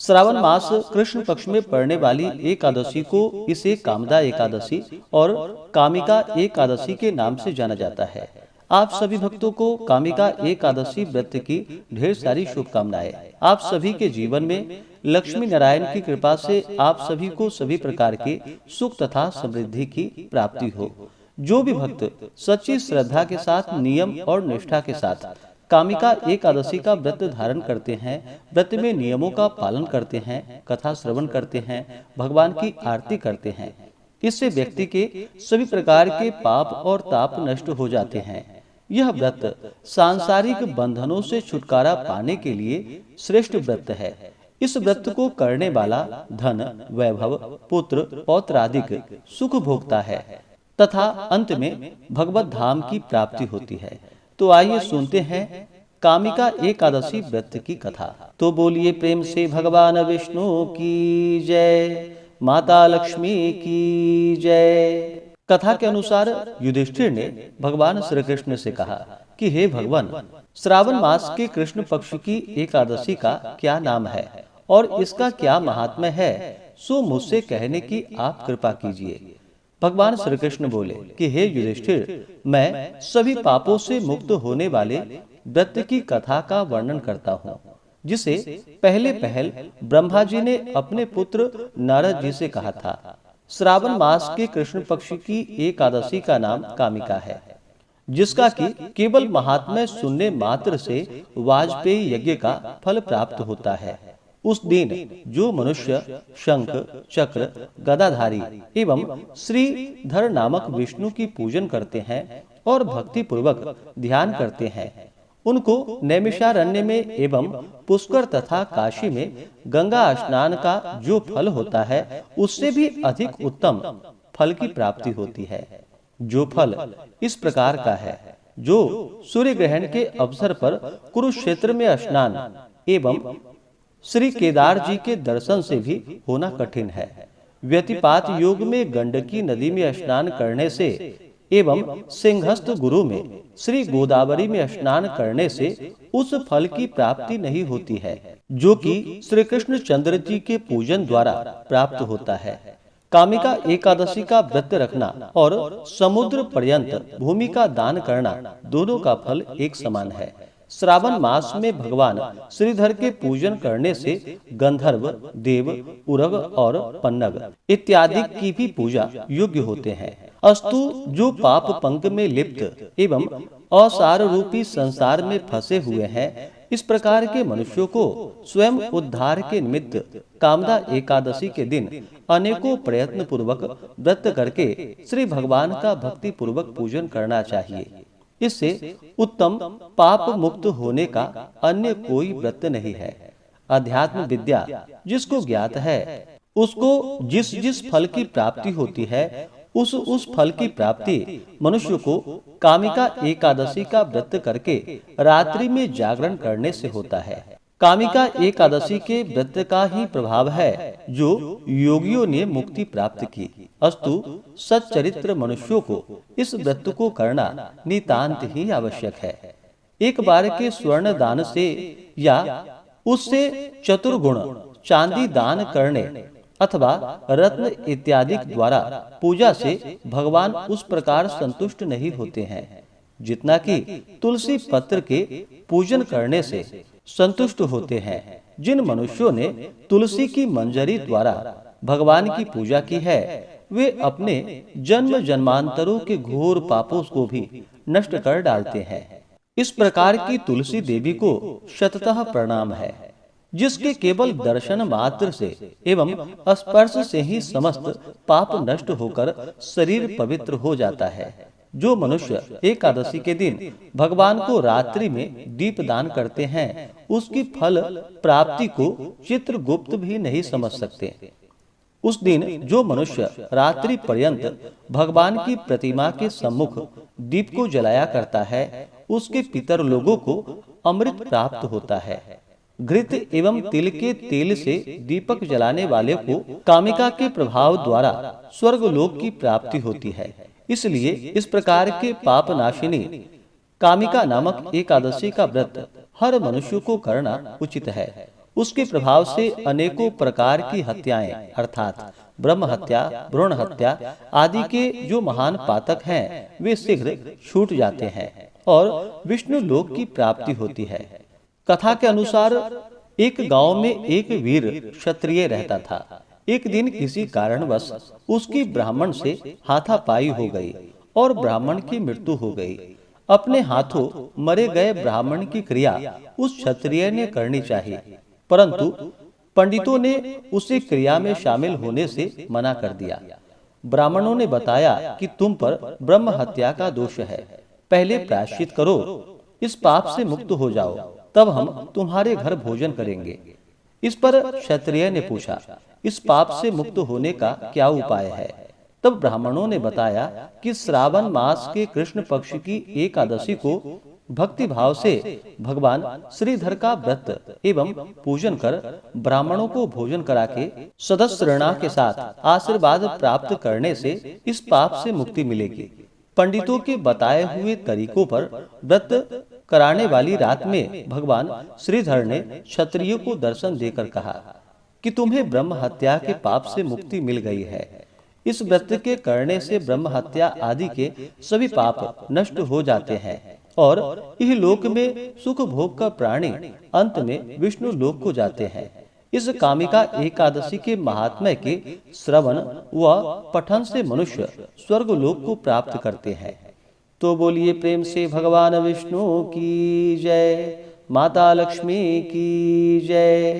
श्रावण मास कृष्ण पक्ष में पड़ने वाली एकादशी को इसे कामदा एकादशी और कामिका एकादशी के नाम से जाना जाता है। आप सभी भक्तों को कामिका एकादशी व्रत की ढेर सारी शुभकामनाएं। आप सभी के जीवन में लक्ष्मी नारायण की कृपा से आप सभी को सभी प्रकार के सुख तथा समृद्धि की प्राप्ति हो। जो भी भक्त सच्ची श्रद्धा के साथ नियम और निष्ठा के साथ कामिका एकादशी का व्रत धारण करते हैं, व्रत में नियमों का पालन करते हैं, कथा श्रवण करते हैं, भगवान की आरती करते हैं, इससे व्यक्ति के सभी प्रकार के पाप और ताप नष्ट हो जाते हैं। यह व्रत सांसारिक बंधनों से छुटकारा पाने के लिए श्रेष्ठ व्रत है। इस व्रत को करने वाला धन, वैभव, पुत्र, पौत्रादिक सुख भोगता है तथा अंत में भगवत धाम की प्राप्ति होती है। तो आइए सुनते हैं कामिका एकादशी व्रत की कथा। तो बोलिए प्रेम से भगवान विष्णु की जय, माता लक्ष्मी की जय। कथा के अनुसार युधिष्ठिर ने भगवान श्री कृष्ण से कहा कि हे भगवान, श्रावण मास के कृष्ण पक्ष की एकादशी का क्या नाम है और इसका क्या महात्म्य है, सो मुझसे कहने की आप कृपा कीजिए। भगवान श्री कृष्ण बोले कि हे युधिष्ठिर, मैं सभी पापों से मुक्त होने वाले व्रत की कथा का वर्णन करता हूँ, जिसे पहले ब्रह्मा जी ने अपने पुत्र नारद जी से कहा था। श्रावण मास के कृष्ण पक्ष की एकादशी का नाम कामिका है, जिसका कि केवल महात्म्य सुनने मात्र से वाजपेयी यज्ञ का फल प्राप्त होता है। उस दिन जो मनुष्य शंख, चक्र, गदाधारी एवं श्रीधर नामक विष्णु की पूजन करते हैं और भक्ति पूर्वक ध्यान करते हैं, उनको नैमिषारण्य में एवं पुष्कर तथा काशी में गंगा स्नान का जो फल होता है, उससे भी अधिक उत्तम फल की प्राप्ति होती है। जो फल इस प्रकार का है, जो सूर्य ग्रहण के अवसर पर कुरुक्षेत्र में स्नान एवं श्री केदार जी के दर्शन से भी होना कठिन है। व्यतिपात योग में गंडकी नदी में स्नान करने से एवं सिंहस्थ गुरु में श्री गोदावरी में स्नान करने से उस फल की प्राप्ति नहीं होती है, जो कि श्री कृष्ण चंद्र जी के पूजन द्वारा प्राप्त होता है। कामिका एकादशी का व्रत रखना और समुद्र पर्यंत भूमि का दान करना, दोनों का फल एक समान है। श्रावण मास में भगवान श्रीधर के पूजन करने से गंधर्व, देव, उरग और पन्नग इत्यादि की भी पूजा योग्य होते हैं। अस्तु जो पाप पंक में लिप्त एवं असार रूपी संसार में फंसे हुए हैं, इस प्रकार के मनुष्यों को स्वयं उद्धार के निमित्त कामदा एकादशी के दिन अनेकों प्रयत्न पूर्वक व्रत करके श्री भगवान का भक्ति पूर्वक पूजन करना चाहिए। इससे उत्तम पाप मुक्त होने का अन्य कोई व्रत नहीं है। अध्यात्म विद्या जिसको ज्ञात है, उसको जिस जिस फल की प्राप्ति होती है, उस फल की प्राप्ति मनुष्य को कामिका एकादशी का व्रत करके रात्रि में जागरण करने से होता है। कामिका एकादशी के व्रत का ही प्रभाव है जो योगियों ने मुक्ति प्राप्त की। अस्तु सच्चरित्र मनुष्यों को इस व्रत को करना नितांत ही आवश्यक है। एक बार के स्वर्ण दान से या उससे चतुर्गुण चांदी दान करने अथवा रत्न इत्यादि द्वारा पूजा से भगवान उस प्रकार संतुष्ट नहीं होते हैं, जितना कि तुलसी पत्र के पूजन करने से संतुष्ट होते हैं। जिन मनुष्यों ने तुलसी की मंजरी द्वारा भगवान की पूजा की है, वे अपने जन्म जन्मांतरों के घोर पापों को भी नष्ट कर डालते हैं। इस प्रकार की तुलसी देवी को शततः प्रणाम है, जिसके केवल दर्शन मात्र से एवं स्पर्श से ही समस्त पाप नष्ट होकर शरीर पवित्र हो जाता है। जो मनुष्य एकादशी के दिन भगवान को रात्रि में दीप दान करते हैं, उसकी फल प्राप्ति को चित्रगुप्त भी नहीं समझ सकते। उस दिन जो मनुष्य रात्रि पर्यंत भगवान की प्रतिमा के सम्मुख दीप को जलाया करता है, उसके पितर लोगों को अमृत प्राप्त होता है। घृत एवं तिल के तेल से दीपक जलाने वाले को कामिका के प्रभाव द्वारा स्वर्ग लोक की प्राप्ति होती है। इसलिए इस प्रकार के पाप नाशिनी कामिका नामक एकादशी का व्रत हर मनुष्य को करना उचित है। उसके प्रभाव से अनेकों प्रकार की हत्याएं अर्थात ब्रह्म हत्या, भ्रूण हत्या आदि के जो महान पातक हैं वे शीघ्र छूट जाते हैं और विष्णु लोक की प्राप्ति होती है। कथा के अनुसार एक गांव में एक वीर क्षत्रिय रहता था। एक दिन किसी कारणवश उसकी ब्राह्मण से हाथापाई हो गई और ब्राह्मण की मृत्यु हो गई। अपने हाथों मरे गए ब्राह्मण की क्रिया उस क्षत्रिय ने करनी चाहिए, परंतु पंडितों ने उसे क्रिया में शामिल होने से मना कर दिया। ब्राह्मणों ने बताया कि तुम पर ब्रह्म हत्या का दोष है, पहले प्रायश्चित करो, इस पाप से मुक्त हो जाओ, तब हम तुम्हारे घर भोजन करेंगे। इस पर क्षत्रिय ने पूछा, इस पाप से मुक्त होने का क्या उपाय है? तब ब्राह्मणों ने बताया कि श्रावण मास के कृष्ण पक्ष की एकादशी को भक्ति भाव से भगवान श्रीधर का व्रत एवं पूजन कर ब्राह्मणों को भोजन करा के सदस्यणा के साथ आशीर्वाद प्राप्त करने से इस पाप से मुक्ति मिलेगी। पंडितों के बताए हुए तरीकों पर व्रत कराने वाली रात में भगवान श्रीधर ने क्षत्रियों को दर्शन देकर कहा कि तुम्हें ब्रह्म हत्या के पाप से मुक्ति मिल गई है। इस व्रत के करने से ब्रह्म हत्या आदि के सभी पाप नष्ट हो जाते हैं और यह लोक में सुख भोग का प्राणी अंत में विष्णु लोक को जाते हैं। इस कामिका एकादशी के महात्म्य के श्रवण व पठन से मनुष्य स्वर्ग लोक को प्राप्त करते हैं। तो बोलिए प्रेम से भगवान विष्णु की जय, माता लक्ष्मी की जय।